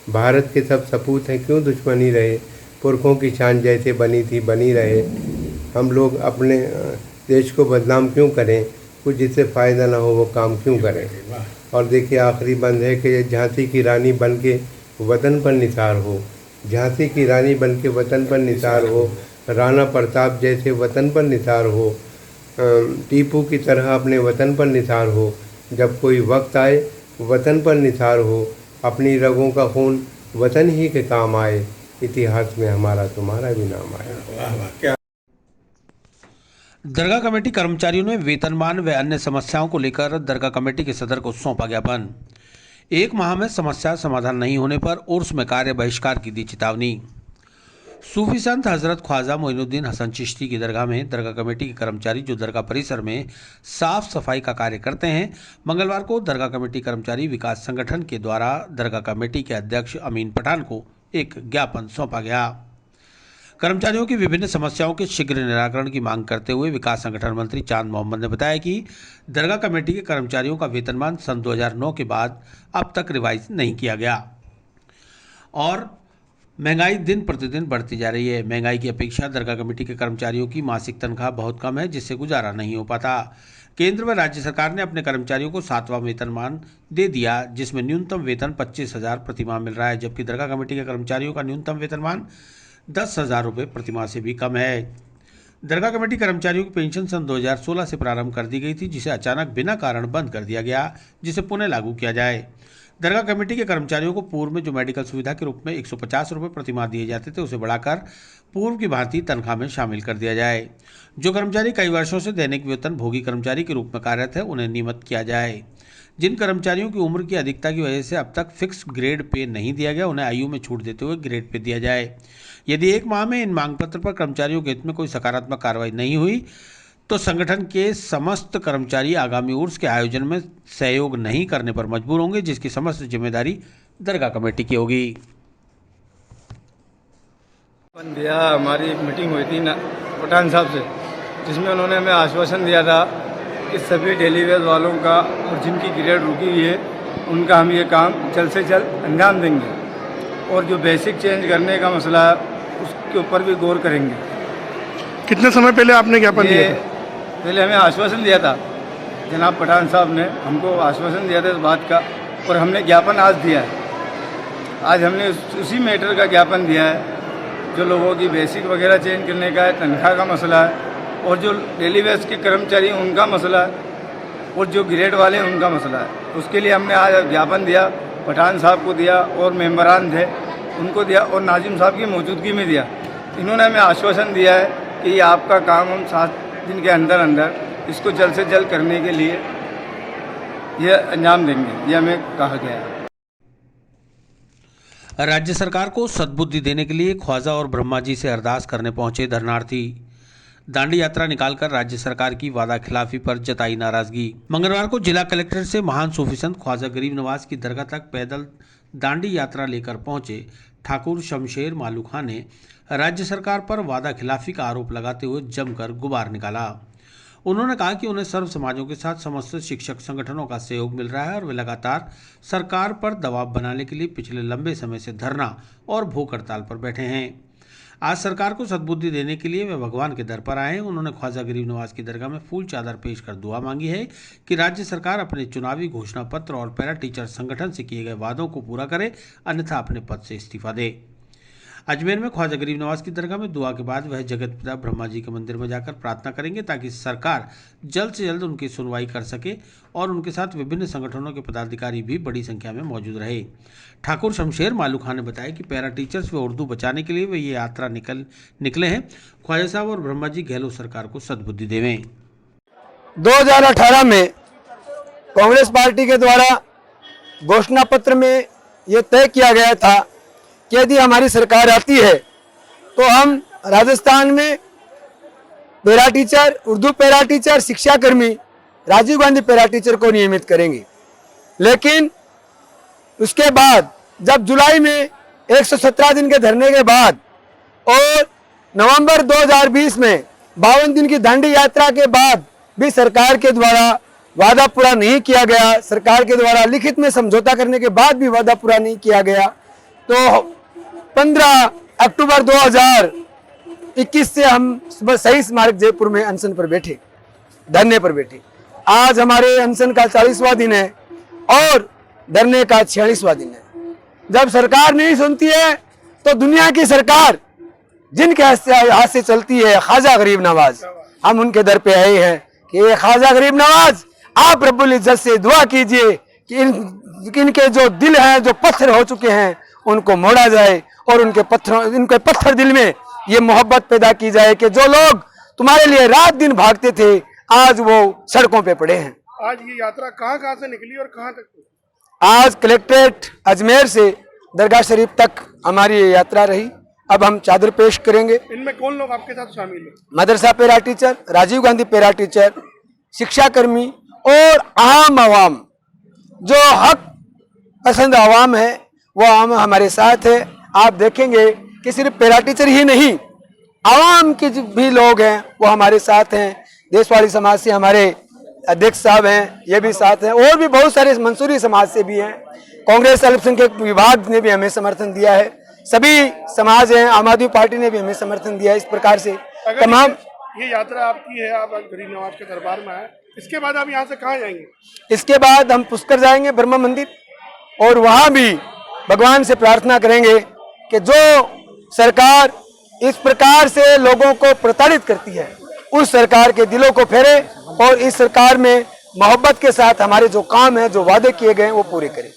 भारत के सब सपूत हैं क्यों दुश्मनी रहे, पुरखों की शान जैसे बनी थी बनी रहे, हम लोग अपने देश को बदनाम क्यों करें, कुछ जिससे फ़ायदा ना हो वो काम क्यों करें। और देखिए आखिरी बंद है कि झांसी की रानी बन के वतन पर निसार हो, झांसी की रानी बन के वतन पर निसार हो, राणा प्रताप जैसे वतन पर निसार हो, टीपू की तरह अपने वतन पर निसार हो, जब कोई वक्त आए वतन पर निसार हो, अपनी रगों का खून वतन ही के काम आए, इतिहास में हमारा तुम्हारा भी नाम आया। दरगाह कमेटी कर्मचारियों ने वेतनमान व अन्य समस्याओं को लेकर दरगाह कमेटी के सदर को सौंपा ज्ञापन। 1 माह में समस्या समाधान नहीं होने पर उर्स में कार्य बहिष्कार की दी चेतावनी। सूफी संत हजरत ख्वाजा मोइनुद्दीन हसन चिश्ती की दरगाह में दरगाह कमेटी के कर्मचारी जो दरगाह परिसर में साफ सफाई का कार्य करते हैं, मंगलवार को दरगाह कमेटी कर्मचारी विकास संगठन के द्वारा दरगाह कमेटी के अध्यक्ष अमीन पठान को एक ज्ञापन सौंपा गया। कर्मचारियों की विभिन्न समस्याओं के शीघ्र निराकरण की मांग करते हुए विकास संगठन मंत्री चांद मोहम्मद ने बताया कि दरगाह कमेटी के कर्मचारियों का वेतनमान सन 2009 के बाद अब तक रिवाइज नहीं किया गया और महंगाई दिन प्रतिदिन बढ़ती जा रही है। महंगाई की अपेक्षा दरगाह कमेटी के कर्मचारियों की मासिक तनख्वाह बहुत कम है, जिससे गुजारा नहीं हो पाता। केंद्र व राज्य सरकार ने अपने कर्मचारियों को 7वां वेतनमान दे दिया, जिसमें न्यूनतम वेतन 25,000 प्रतिमाह मिल रहा है, जबकि दरगाह कमेटी के कर्मचारियों का न्यूनतम वेतनमान 10,000 रुपये प्रतिमाह से भी कम है। दरगाह कमेटी कर्मचारियों की पेंशन सन 2016 से प्रारंभ कर दी गई थी, जिसे अचानक बिना कारण बंद कर दिया गया, जिसे पुनः लागू किया जाए। दरगाह कमेटी के कर्मचारियों को पूर्व में जो मेडिकल सुविधा के रूप में 150 रुपये प्रतिमाह दिए जाते थे, उसे बढ़ाकर पूर्व की भांति तनख्वाह में शामिल कर दिया जाए। जो कर्मचारी कई वर्षों से दैनिक वेतन भोगी कर्मचारी के रूप में कार्यरत है, उन्हें नियमित किया जाए। जिन कर्मचारियों की उम्र की अधिकता की वजह से अब तक फिक्स ग्रेड पे नहीं दिया गया, उन्हें आयु में छूट देते हुए ग्रेड पे दिया जाए। यदि 1 माह में इन मांग पत्र पर कर्मचारियों के हित में कोई सकारात्मक कार्रवाई नहीं हुई तो संगठन के समस्त कर्मचारी आगामी उर्स के आयोजन में सहयोग नहीं करने पर मजबूर होंगे, जिसकी समस्त जिम्मेदारी दरगाह कमेटी की होगी। हमारी एक मीटिंग हुई थी पठान साहब से, जिसमें उन्होंने हमें आश्वासन दिया था कि सभी डेली वेज वालों का और जिनकी ग्रेड रुकी हुई है उनका हम ये काम जल्द से जल्द अंजाम देंगे और जो बेसिक चेंज करने का मसला है उसके ऊपर भी गौर करेंगे। कितने समय पहले आपने ज्ञापन दिया था? पहले हमें आश्वासन दिया था, जनाब पठान साहब ने हमको आश्वासन दिया था इस बात का, और हमने ज्ञापन आज दिया है। आज हमने उसी मैटर का ज्ञापन दिया है जो लोगों की बेसिक वगैरह चेंज करने का है, तनख्वाह का मसला है, और जो डेली वेज के कर्मचारी हैं उनका मसला है, और जो ग्रेड वाले हैं उनका मसला है। उसके लिए हमने आज ज्ञापन दिया, पठान साहब को दिया और मेंबरान थे उनको दिया और नाजिम साहब की मौजूदगी में दिया। इन्होंने हमें आश्वासन दिया है कि ये आपका काम हम 7 दिन के अंदर अंदर इसको जल्द से जल्द करने के लिए ये अंजाम देंगे, ये हमें कहा गया है। राज्य सरकार को सद्बुद्धि देने के लिए ख्वाजा और ब्रह्मा जी से अरदास करने पहुंचे धरनार्थी। दांडी यात्रा निकालकर राज्य सरकार की वादा खिलाफी पर जताई नाराजगी। मंगलवार को जिला कलेक्ट्रेट से महान सूफी संत ख्वाजा गरीब नवाज की दरगाह तक पैदल दांडी यात्रा लेकर पहुंचे ठाकुर शमशेर मालू खां ने राज्य सरकार पर वादा खिलाफी का आरोप लगाते हुए जमकर गुबार निकाला। उन्होंने कहा कि उन्हें सर्व समाजों के साथ समस्त शिक्षक संगठनों का सहयोग मिल रहा है और वे लगातार सरकार पर दबाव बनाने के लिए पिछले लंबे समय से धरना और भूख हड़ताल पर बैठे हैं। आज सरकार को सद्बुद्धि देने के लिए वे भगवान के दर पर आए हैं। उन्होंने ख्वाजा गरीब नवाज की दरगाह में फूल चादर पेश कर दुआ मांगी है कि राज्य सरकार अपने चुनावी घोषणा पत्र और पैरा टीचर संगठन से किए गए वादों को पूरा करे, अन्यथा अपने पद से इस्तीफा दे। अजमेर में ख्वाजा गरीब नवाज की दरगाह में दुआ के बाद वह जगत पिता ब्रह्मा जी के मंदिर में जाकर प्रार्थना करेंगे ताकि सरकार जल्द से जल्द उनकी सुनवाई कर सके और उनके साथ विभिन्न संगठनों के पदाधिकारी भी बड़ी संख्या में मौजूद रहे। ठाकुर शमशेर मालू खां ने बताया कि पैरा टीचर्स व उर्दू बचाने के लिए वे ये यात्रा निकले हैं। ख्वाजा साहब और ब्रह्मा जी गहलोत सरकार को सद्बुद्धि देवें। 2018 में कांग्रेस पार्टी के द्वारा घोषणा पत्र में ये तय किया गया था कि यदि हमारी सरकार आती है तो हम राजस्थान में para teacher, Urdu para teacher, शिक्षाकर्मी, राजीव गांधी पैरा टीचर को नियमित करेंगे। लेकिन उसके बाद जब जुलाई में 117 दिन के धरने के बाद और नवंबर 2020 में 52 दिन की दांडी यात्रा के बाद भी सरकार के द्वारा वादा पूरा नहीं किया गया, सरकार के द्वारा लिखित में समझौता करने के बाद भी वादा पूरा नहीं किया गया, तो 15 अक्टूबर 2021 से हम शहीद स्मारक जयपुर में अनशन पर बैठे, धरने पर बैठे। आज हमारे अनशन का 40वां दिन है और धरने का 46वां दिन है। जब सरकार नहीं सुनती है तो दुनिया की सरकार जिनके हाथ से चलती है, ख्वाजा गरीब नवाज, हम उनके दर पे आए हैं कि ख्वाजा गरीब नवाज आप रब्बुल इज्जत से दुआ कीजिए कि इनके जो दिल हैं, जो पत्थर हो चुके हैं, उनको मोड़ा जाए और उनके पत्थर दिल में ये मोहब्बत पैदा की जाए कि जो लोग तुम्हारे लिए रात दिन भागते थे आज वो सड़कों पे पड़े हैं। आज ये यात्रा कहाँ से निकली और कहाँ तक? आज कलेक्ट्रेट अजमेर से दरगाह शरीफ तक हमारी ये यात्रा रही। अब हम चादर पेश करेंगे। इनमें कौन लोग आपके साथ शामिल हैं? मदरसा para teacher, Rajiv Gandhi para teacher, शिक्षाकर्मी और आम आवाम, जो हक पसंद आवाम है वो आम हमारे साथ है। आप देखेंगे कि सिर्फ पैरा टीचर ही नहीं, आवाम के भी लोग हैं वो हमारे साथ हैं। देशवाली समाज से हमारे अध्यक्ष साहब हैं, ये भी साथ हैं, और भी बहुत सारे मंसूरी समाज से भी हैं। कांग्रेस अल्पसंख्यक विभाग ने भी हमें समर्थन दिया है, सभी समाज हैं, आम आदमी पार्टी ने भी हमें समर्थन दिया है। इस प्रकार से तमाम ये यात्रा आपकी है, आप गरीब नवाज के दरबार में आए, इसके बाद आप यहाँ से कहाँ जाएंगे? इसके बाद हम पुष्कर जाएंगे, ब्रह्मा मंदिर, और वहाँ भी भगवान से प्रार्थना करेंगे कि जो सरकार इस प्रकार से लोगों को प्रताड़ित करती है उस सरकार के दिलों को फेरे और इस सरकार में मोहब्बत के साथ हमारे जो काम है, जो वादे किए गए वो पूरे करें।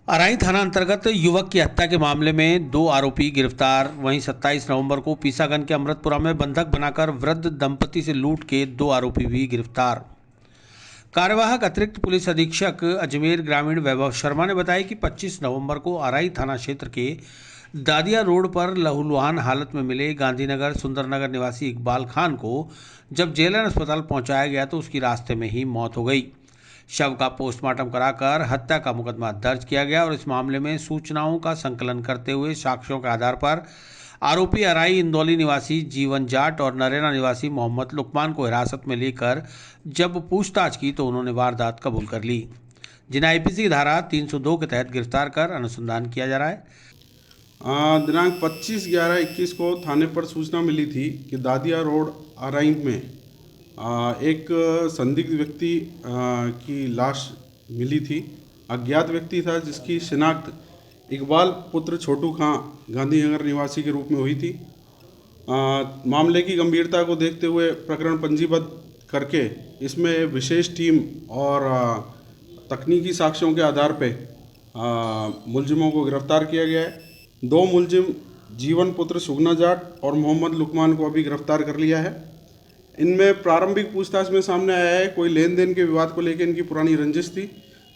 अराई थाना अंतर्गत युवक की हत्या के मामले में 2 आरोपी गिरफ्तार। वहीं 27 नवंबर को पीसागंज के अमृतपुरा में बंधक बनाकर वृद्ध दंपति से लूट के 2 आरोपी भी गिरफ्तार। कार्यवाहक अतिरिक्त पुलिस अधीक्षक अजमेर ग्रामीण वैभव शर्मा ने बताया कि 25 नवंबर को अराई थाना क्षेत्र के दादिया रोड पर लहूलुहान हालत में मिले गांधीनगर सुंदरनगर निवासी इकबाल खान को जब जेएलएन अस्पताल पहुंचाया गया तो उसकी रास्ते में ही मौत हो गई। शव का पोस्टमार्टम कराकर हत्या का मुकदमा दर्ज किया गया और इस मामले में सूचनाओं का संकलन करते हुए साक्ष्यों के आधार पर आरोपी अराई इंदौली निवासी जीवन जाट और नरेना निवासी मोहम्मद लुकमान को हिरासत में लेकर जब पूछताछ की तो उन्होंने वारदात कबूल कर ली, जिन्हें आईपीसी की धारा 302 के तहत गिरफ्तार कर अनुसंधान किया जा रहा है। दिनांक 25/11/21 को थाने पर सूचना मिली थी कि दादिया रोड अराई में एक संदिग्ध व्यक्ति की लाश मिली थी। अज्ञात व्यक्ति था जिसकी शिनाख्त इकबाल पुत्र छोटू खां गांधीनगर निवासी के रूप में हुई थी। मामले की गंभीरता को देखते हुए प्रकरण पंजीबद्ध करके इसमें विशेष टीम और तकनीकी साक्ष्यों के आधार पर मुलजिमों को गिरफ्तार किया गया है। 2 मुलजिम जीवन पुत्र सुगना जाट और मोहम्मद लुकमान को अभी गिरफ्तार कर लिया है। इनमें प्रारंभिक पूछताछ में सामने आया है कोई लेन देन के विवाद को लेकर इनकी पुरानी रंजिश थी,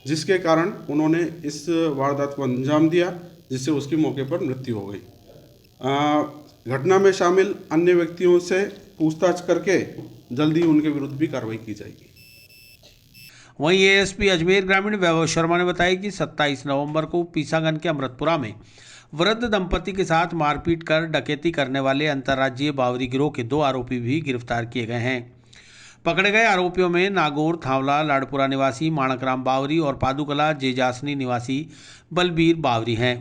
जिसके कारण उन्होंने इस वारदात को अंजाम दिया, जिससे उसकी मौके पर मृत्यु हो गई। घटना में शामिल अन्य व्यक्तियों से पूछताछ करके जल्दी उनके विरुद्ध भी कार्रवाई की जाएगी। वहीं एएसपी अजमेर ग्रामीण वैभव शर्मा ने बताया कि 27 नवंबर को पीसागंज के अमृतपुरा में वृद्ध दंपति के साथ मारपीट कर डकैती करने वाले अंतर्राज्यीय बावरी गिरोह के 2 आरोपी भी गिरफ्तार किए गए हैं। पकड़े गए आरोपियों में नागौर थावला लाडपुरा निवासी माणकराम बावरी और पादुकला जेजासनी निवासी बलबीर बावरी हैं।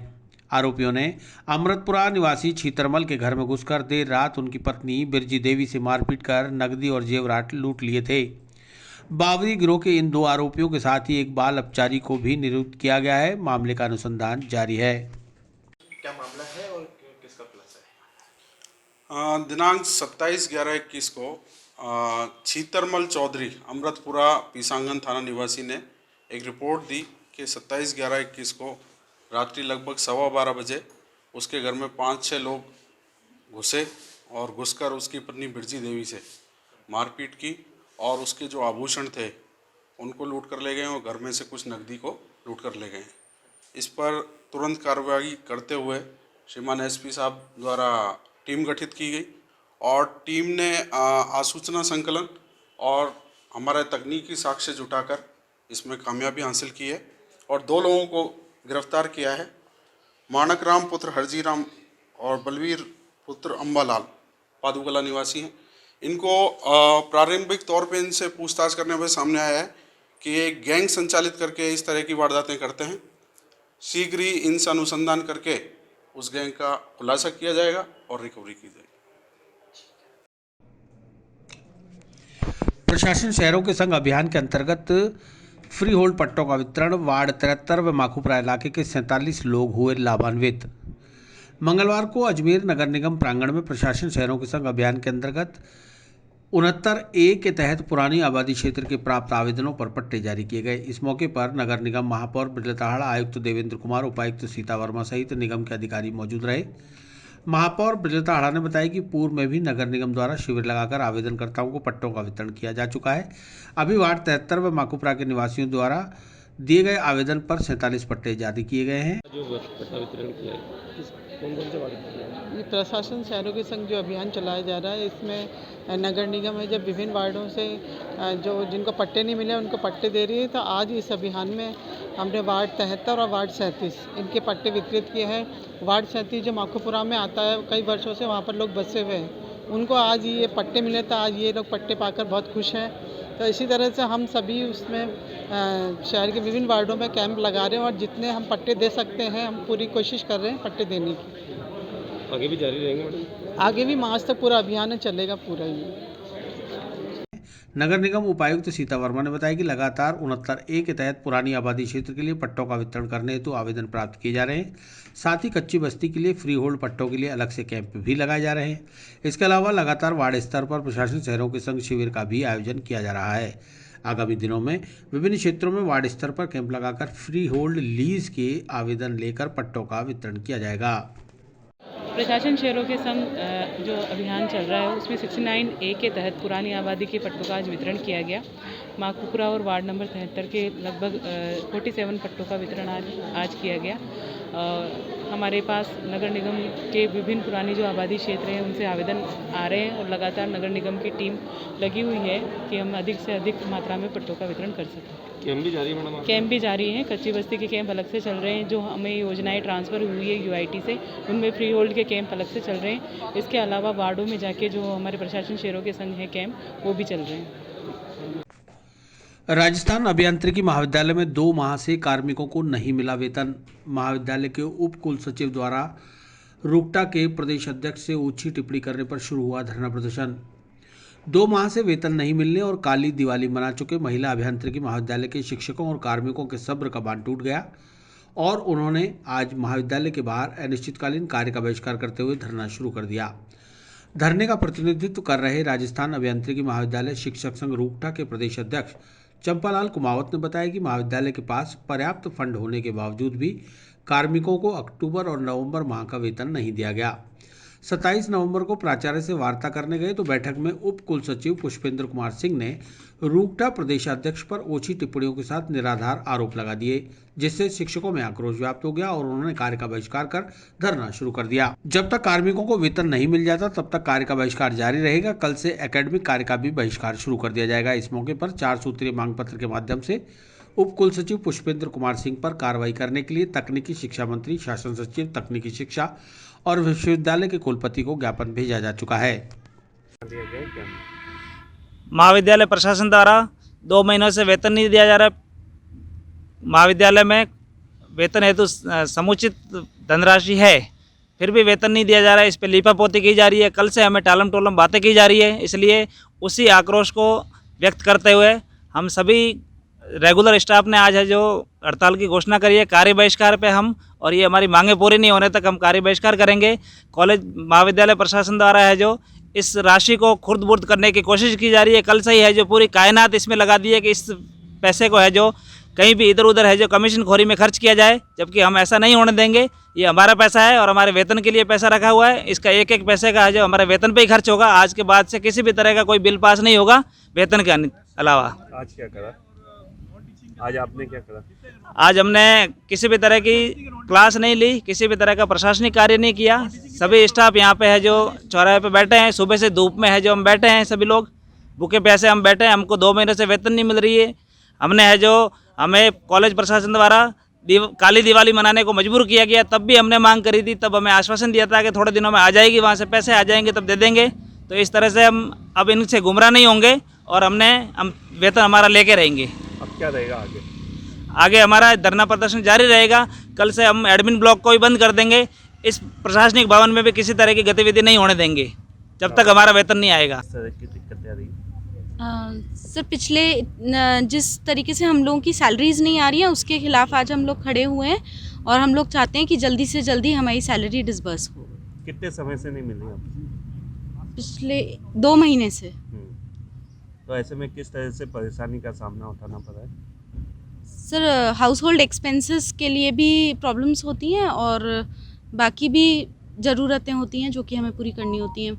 आरोपियों ने अमृतपुरा निवासी छीतरमल के घर में घुसकर देर रात उनकी पत्नी बिरजी देवी से मारपीट कर नकदी और जेवरात लूट लिए थे। बावरी गिरोह के इन 2 आरोपियों के साथ ही एक बाल अपचारी को भी निरुद्ध किया गया है। मामले का अनुसंधान जारी है। क्या मामला है और किसका प्लस है? दिनांक 27/11/21 को छीतरमल चौधरी अमृतपुरा पीसांगन थाना निवासी ने एक रिपोर्ट दी कि 27/11/21 को रात्रि लगभग 12:15 बजे उसके घर में 5-6 लोग घुसे और घुसकर उसकी पत्नी बिरजी देवी से मारपीट की और उसके जो आभूषण थे उनको लूट कर ले गए और घर में से कुछ नकदी को लूट कर ले गए। इस पर तुरंत कार्रवाई करते हुए श्रीमान एसपी साहब द्वारा टीम गठित की गई और टीम ने आसूचना संकलन और हमारे तकनीकी साक्ष्य जुटाकर इसमें कामयाबी हासिल की है और 2 लोगों को गिरफ्तार किया है। माणकराम पुत्र हरजीराम और बलवीर पुत्र अम्बालाल पादुकला निवासी हैं। इनको प्रारंभिक तौर पे इनसे पूछताछ करने पर सामने आया है कि ये गैंग संचालित करके इस तरह की वारदातें करते हैं। शीघ्र ही इनसे अनुसंधान करके उस गैंग का खुलासा किया जाएगा और रिकवरी की जाएगी। प्रशासन शहरों के संग अभियान के अंतर्गत फ्री होल्ड पट्टों का वितरण वार्ड 73 व माखुपुरा इलाके के 47 लोग हुए लाभान्वित। मंगलवार को अजमेर नगर निगम प्रांगण में प्रशासन शहरों के संग अभियान के अंतर्गत 69A के तहत पुरानी आबादी क्षेत्र के प्राप्त आवेदनों पर पट्टे जारी किए गए। इस मौके पर नगर निगम महापौर ब्रजलताहाड़ा, आयुक्त देवेंद्र कुमार, उपायुक्त सीता वर्मा सहित निगम के अधिकारी मौजूद रहे। महापौर ब्रजलताहाड़ा ने बताया कि पूर्व में भी नगर निगम द्वारा शिविर लगाकर आवेदनकर्ताओं को पट्टों का वितरण किया जा चुका है। अभी वार्ड 73 व माखुपुरा के निवासियों द्वारा दिए गए आवेदन पर 47 पट्टे जारी किए गए हैं। ये प्रशासन शहरों के संग जो अभियान चलाया जा रहा है, इसमें नगर निगम है जब विभिन्न वार्डों से जो जिनको पट्टे नहीं मिले उनको पट्टे दे रही है। तो आज इस अभियान में हमने वार्ड 73 और वार्ड 37 इनके पट्टे वितरित किए हैं। वार्ड 37 जो माखुपुरा में आता है, कई वर्षों से वहाँ पर लोग बसे हुए हैं, उनको आज ये पट्टे मिले तो आज ये लोग पट्टे पाकर बहुत खुश हैं। तो इसी तरह से हम सभी उसमें शहर के विभिन्न वार्डों में कैंप लगा रहे हैं और जितने हम पट्टे दे सकते हैं हम पूरी कोशिश कर रहे हैं पट्टे देने की। आगे भी जारी रहेंगे मैडम? आगे भी मार्च तक पूरा अभियान चलेगा पूरा ही। नगर निगम उपायुक्त सीता वर्मा ने बताया कि लगातार 69A के तहत पुरानी आबादी क्षेत्र के लिए पट्टों का वितरण करने हेतु आवेदन प्राप्त किए जा रहे हैं। साथ ही कच्ची बस्ती के लिए फ्री होल्ड पट्टों के लिए अलग से कैंप भी लगाए जा रहे हैं। इसके अलावा लगातार वार्ड स्तर पर प्रशासन शहरों के संग शिविर का भी आयोजन किया जा रहा है। आगामी दिनों में विभिन्न क्षेत्रों में वार्ड स्तर पर कैंप लगाकर फ्री होल्ड लीज के आवेदन लेकर पट्टों का वितरण किया जाएगा। प्रशासन शहरों के संग जो अभियान चल रहा है उसमें 69A के तहत पुरानी आबादी के पट्टों का आज वितरण किया गया। माखुपुरा और वार्ड नंबर 73 के लगभग 47 पट्टों का वितरण आज किया गया। हमारे पास नगर निगम के विभिन्न पुरानी जो आबादी क्षेत्र हैं उनसे आवेदन आ रहे हैं और लगातार नगर निगम की टीम लगी हुई है कि हम अधिक से अधिक मात्रा में पट्टों का वितरण कर सकें। कैंप भी जारी है मैडम? कैंप भी जारी हैं, कच्ची बस्ती के कैंप अलग से चल रहे हैं, जो हमें योजनाएं ट्रांसफ़र हुई है यूआईटी से उनमें फ्री होल्ड के कैंप अलग से चल रहे हैं। इसके अलावा वार्डों में जाके जो हमारे प्रशासन शेयरों के संघ हैं कैंप वो भी चल रहे हैं। राजस्थान अभियांत्रिकी महाविद्यालय में 2 माह से कार्मिकों को नहीं मिला वेतन। महाविद्यालय के उप कुल सचिव द्वारा रूकटा के प्रदेश अध्यक्ष से ओछी टिप्पणी करने पर शुरू हुआ धरना प्रदर्शन। 2 माह से वेतन नहीं मिलने और काली दिवाली मना चुके महिला अभियांत्रिकी महाविद्यालय के शिक्षकों और कार्मिकों के सब्र का बांध टूट गया और उन्होंने आज महाविद्यालय के बाहर अनिश्चितकालीन कार्य का बहिष्कार करते हुए धरना शुरू कर दिया। धरने का प्रतिनिधित्व कर रहे राजस्थान अभियांत्रिकी महाविद्यालय शिक्षक संघ रूकटा के प्रदेश अध्यक्ष चंपालाल कुमावत ने बताया कि महाविद्यालय के पास पर्याप्त फंड होने के बावजूद भी कार्मिकों को अक्टूबर और नवंबर माह का वेतन नहीं दिया गया। 27 नवंबर को प्राचार्य से वार्ता करने गए तो बैठक में उप कुल सचिव पुष्पेंद्र कुमार सिंह ने रूकटा प्रदेशाध्यक्ष पर ओछी टिप्पणियों के साथ निराधार आरोप लगा दिए, जिससे शिक्षकों में आक्रोश व्याप्त हो गया और उन्होंने कार्य का बहिष्कार कर धरना शुरू कर दिया। जब तक कार्मिकों को वेतन नहीं मिल जाता तब तक कार्य का बहिष्कार जारी रहेगा। कल से एकेडमिक कार्य का भी बहिष्कार शुरू कर दिया जाएगा। इस मौके पर 4 सूत्रीय मांग पत्र के माध्यम से उप कुल सचिव पुष्पेंद्र कुमार सिंह पर कार्रवाई करने के लिए तकनीकी शिक्षा मंत्री, शासन सचिव तकनीकी शिक्षा और विश्वविद्यालय के कुलपति को ज्ञापन भेजा जा चुका है। महाविद्यालय प्रशासन द्वारा 2 महीनों से वेतन नहीं दिया जा रहा। महाविद्यालय में वेतन हेतु समुचित धनराशि है, फिर भी वेतन नहीं दिया जा रहा है। इस पर लीपापोती की जा रही है। कल से हमें टालम टोलम बातें की जा रही है। इसलिए उसी आक्रोश को व्यक्त करते हुए हम सभी रेगुलर स्टाफ ने आज है जो हड़ताल की घोषणा करी है। कार्य बहिष्कार पे हम, और ये हमारी मांगें पूरी नहीं होने तक हम कार्य बहिष्कार करेंगे। कॉलेज महाविद्यालय प्रशासन द्वारा है जो इस राशि को खुर्द बुर्द करने की कोशिश की जा रही है। कल से ही है जो पूरी कायनात इसमें लगा दी है कि इस पैसे को है जो कहीं भी इधर उधर है जो कमीशन खोरी में खर्च किया जाए, जबकि हम ऐसा नहीं होने देंगे। ये हमारा पैसा है और हमारे वेतन के लिए पैसा रखा हुआ है। इसका एक एक पैसे का है जो हमारे वेतन पे ही खर्च होगा। आज के बाद से किसी भी तरह का कोई बिल पास नहीं होगा वेतन के अलावा। आज क्या करा? आज आपने क्या करा? आज हमने किसी भी तरह की क्लास नहीं ली, किसी भी तरह का प्रशासनिक कार्य नहीं किया। सभी स्टाफ यहाँ पे है जो चौराहे पे बैठे हैं। सुबह से धूप में है जो हम बैठे हैं, सभी लोग भूखे प्यासे हम बैठे हैं। हमको 2 महीने से वेतन नहीं मिल रही है। हमने है जो हमें कॉलेज प्रशासन द्वारा काली दिवाली मनाने को मजबूर किया गया, तब भी हमने मांग करी थी। तब हमें आश्वासन दिया था कि थोड़े दिनों में आ जाएगी, वहाँ से पैसे आ जाएंगे तब दे देंगे। तो इस तरह से हम अब इनसे गुमराह नहीं होंगे और हम वेतन हमारा लेके रहेंगे। अब क्या रहेगा आगे? आगे हमारा धरना प्रदर्शन जारी रहेगा। कल से हम एडमिन ब्लॉक को भी बंद कर देंगे। इस प्रशासनिक भवन में भी किसी तरह की गतिविधि नहीं होने देंगे जब तक हमारा वेतन नहीं आएगा। सर, पिछले जिस तरीके से हम लोगों की सैलरीज नहीं आ रही हैं उसके खिलाफ आज हम लोग खड़े हुए हैं और हम लोग चाहते हैं कि जल्दी से जल्दी हमारी सैलरी डिसबर्स हो। कितने समय से नहीं मिल रही आपको? पिछले 2 महीने से। तो ऐसे में किस तरह से परेशानी का सामना उठाना पड़ा है? सर, हाउस होल्ड एक्सपेंसेस के लिए भी प्रॉब्लम्स होती हैं और बाकी भी ज़रूरतें होती हैं जो कि हमें पूरी करनी होती हैं।